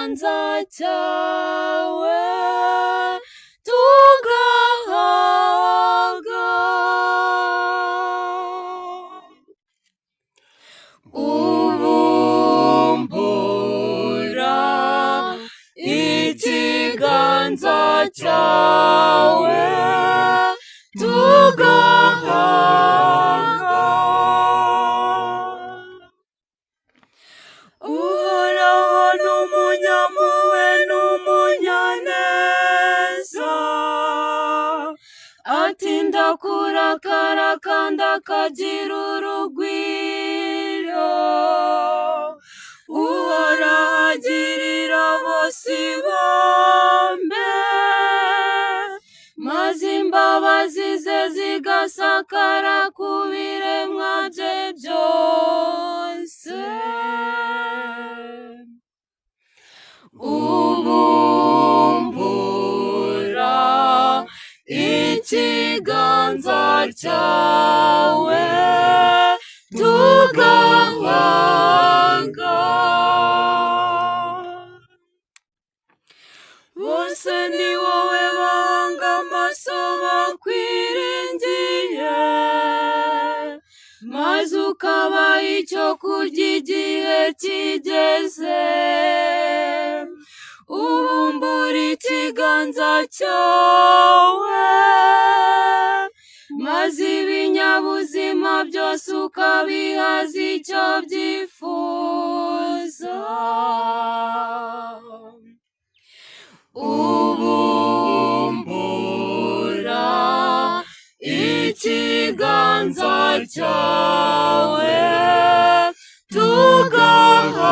ikiganza cyawe tugahaga. Ubumbura ikiganza cyawe tugahaga. Uhoraho n'umunyampuhwe n'umunyaneza, atinda kurakara kandi akagira urugwiro. Uhoraho agirira bose ibambe, maze imbabazi ze zigasakara ku biremwa bye byose. Ubumbura ikiganza cyawe tugahaga. Bose ni wowe bahanga amaso bakwiringiye, maze ukabaha icyo kurya igihe kigeze. Ubumbura ikiganza cyawe, maze ibinyabuzima byose ukabihaza icyo byifuza. Ubumbura ikiganza cyawe tugahaga.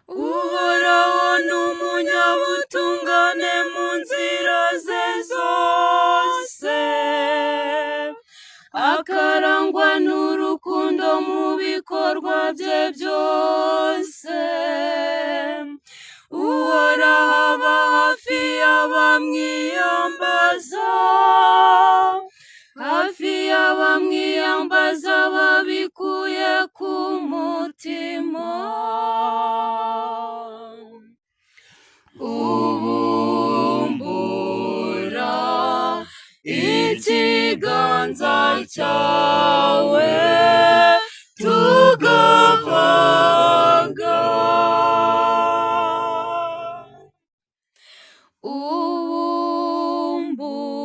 Uhoraho n'umunyabutungane mu nzira ze zose, akarangwa n'urukundo mu bikorwa bye byose. Uhoraho aba hafi y'abamwiyambaza, hafi y'abamwiyambaza babikuye ku mutima. Ubumbura ikiganza cyawe tugahaga.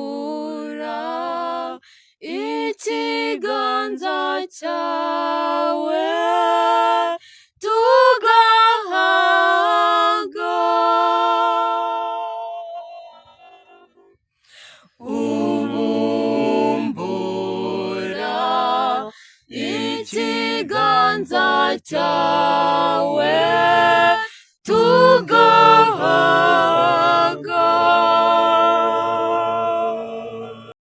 Ubumbura ikiganza cyawe tugahaga. Ubumbura ikiganza cyawe